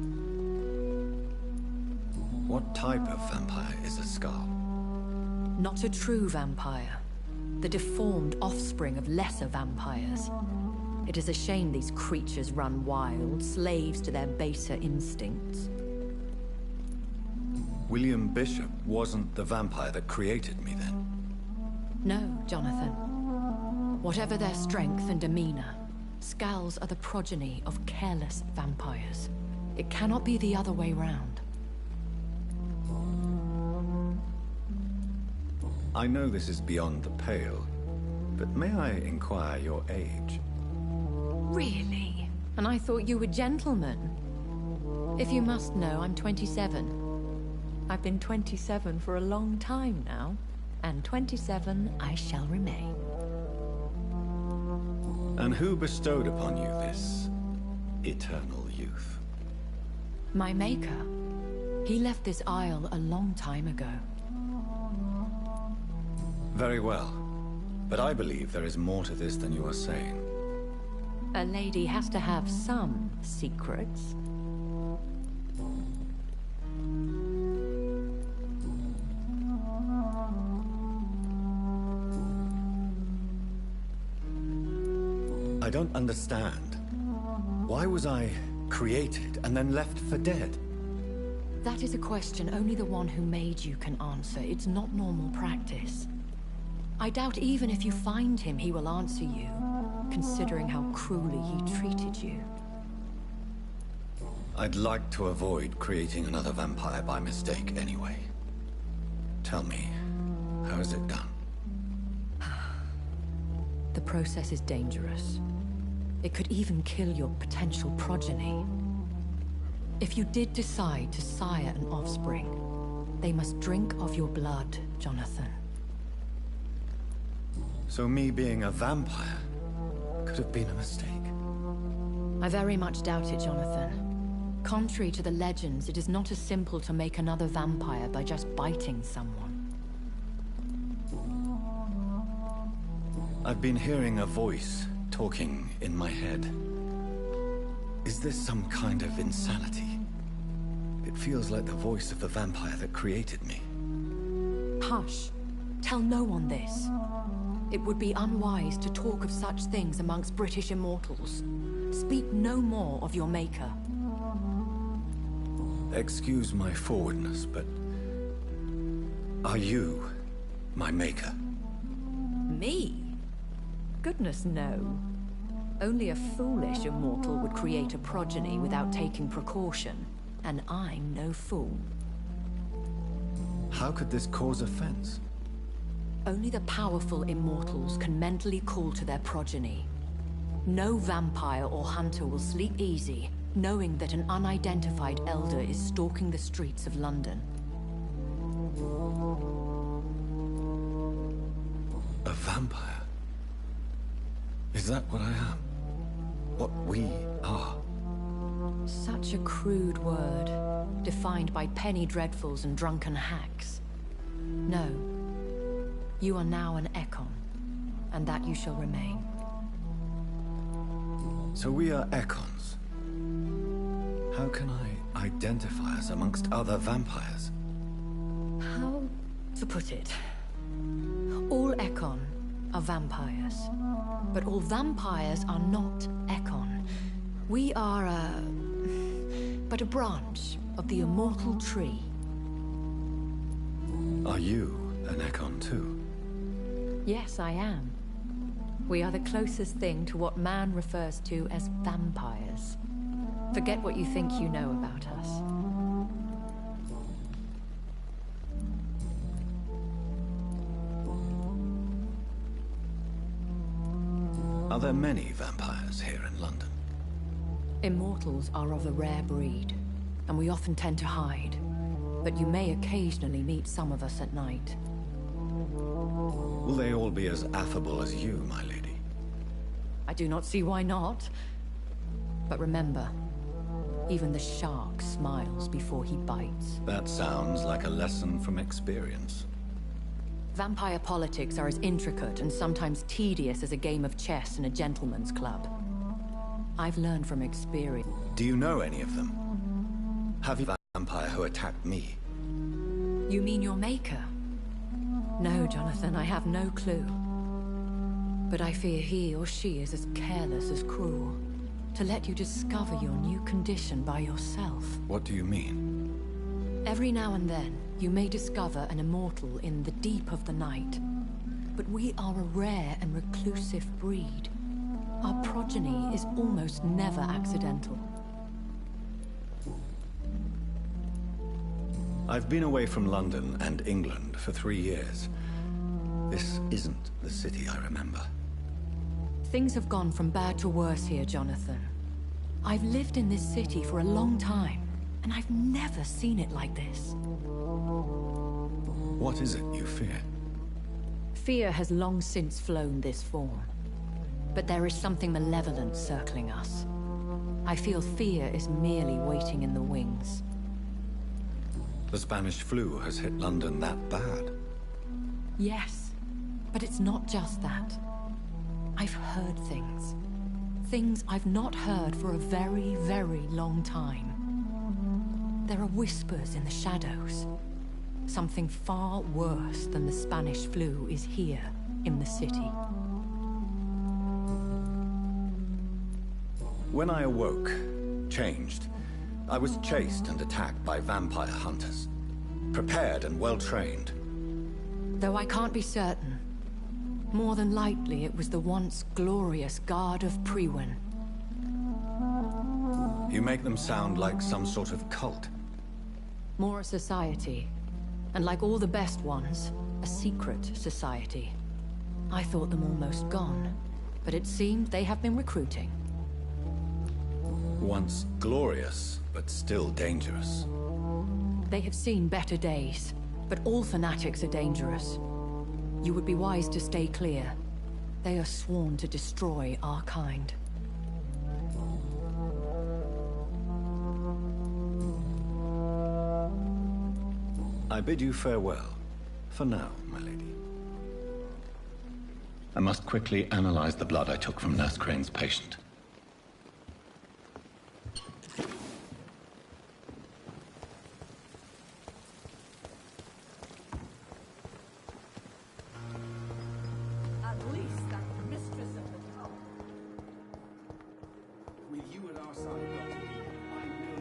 What type of vampire is a skull? Not a true vampire. The deformed offspring of lesser vampires. It is a shame these creatures run wild, slaves to their baser instincts. William Bishop wasn't the vampire that created me, then? No, Jonathan. Whatever their strength and demeanor, Scowls are the progeny of careless vampires. It cannot be the other way round. I know this is beyond the pale, but may I inquire your age? Really? And I thought you were gentlemen. If you must know, I'm 27. I've been 27 for a long time now, and 27 I shall remain. And who bestowed upon you this eternal youth? My maker. He left this isle a long time ago. Very well. But I believe there is more to this than you are saying. A lady has to have some secrets. I don't understand. Why was I created and then left for dead? That is a question only the one who made you can answer. It's not normal practice. I doubt even if you find him, he will answer you. considering how cruelly he treated you. I'd like to avoid creating another vampire by mistake anyway. Tell me, how is it done? The process is dangerous. It could even kill your potential progeny. If you did decide to sire an offspring, they must drink of your blood, Jonathan. So me being a vampire could have been a mistake. I very much doubt it, Jonathan. Contrary to the legends, it is not as simple to make another vampire by just biting someone. I've been hearing a voice talking in my head. Is this some kind of insanity? It feels like the voice of the vampire that created me. Hush. Tell no one this. It would be unwise to talk of such things amongst British immortals. Speak no more of your maker. Excuse my forwardness, but... are you my maker? Me? Goodness, no. Only a foolish immortal would create a progeny without taking precaution, and I'm no fool. How could this cause offense? Only the powerful immortals can mentally call to their progeny. No vampire or hunter will sleep easy, knowing that an unidentified elder is stalking the streets of London. A vampire? Is that what I am? What we are? Such a crude word, defined by penny dreadfuls and drunken hacks. No. You are now an Ekon, and that you shall remain. So we are Ekons. How can I identify us amongst other vampires? How to put it? All Ekon are vampires, but all vampires are not Ekon. We are but a branch of the immortal tree. Are you an Ekon too? Yes, I am. We are the closest thing to what man refers to as vampires. Forget what you think you know about us. Are there many vampires here in London? Immortals are of a rare breed, and we often tend to hide. But you may occasionally meet some of us at night. Will they all be as affable as you, my lady? I do not see why not. But remember, even the shark smiles before he bites. That sounds like a lesson from experience. Vampire politics are as intricate and sometimes tedious as a game of chess in a gentleman's club. I've learned from experience. Do you know any of them? Have you a vampire who attacked me? You mean your maker? No, Jonathan, I have no clue. But I fear he or she is as careless as cruel. To let you discover your new condition by yourself. What do you mean? Every now and then, you may discover an immortal in the deep of the night. But we are a rare and reclusive breed. Our progeny is almost never accidental. I've been away from London and England for 3 years. This isn't the city I remember. Things have gone from bad to worse here, Jonathan. I've lived in this city for a long time, and I've never seen it like this. What is it you fear? Fear has long since flown this form. But there is something malevolent circling us. I feel fear is merely waiting in the wings. The Spanish flu has hit London that bad? Yes, but it's not just that. I've heard things. Things I've not heard for a very, very long time. There are whispers in the shadows. Something far worse than the Spanish flu is here in the city. When I awoke, changed, I was chased and attacked by vampire hunters. Prepared and well-trained. Though I can't be certain, More than likely, it was the once glorious Guard of Priwen. You make them sound like some sort of cult. More a society. And like all the best ones, a secret society. I thought them almost gone, but it seemed they have been recruiting. Once glorious, but still dangerous. They have seen better days, but all fanatics are dangerous. You would be wise to stay clear. They are sworn to destroy our kind. I bid you farewell. For now, my lady. I must quickly analyze the blood I took from Nurse Crane's patient. At least I'm the mistress of the tower. With you at our side, Dr. Reed, I know.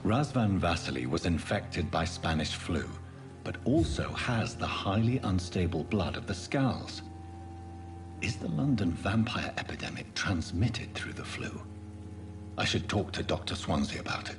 Razvan Vasily was infected by Spanish flu, but also has the highly unstable blood of the Scowls. Is the London vampire epidemic transmitted through the flu? I should talk to Dr. Swansea about it.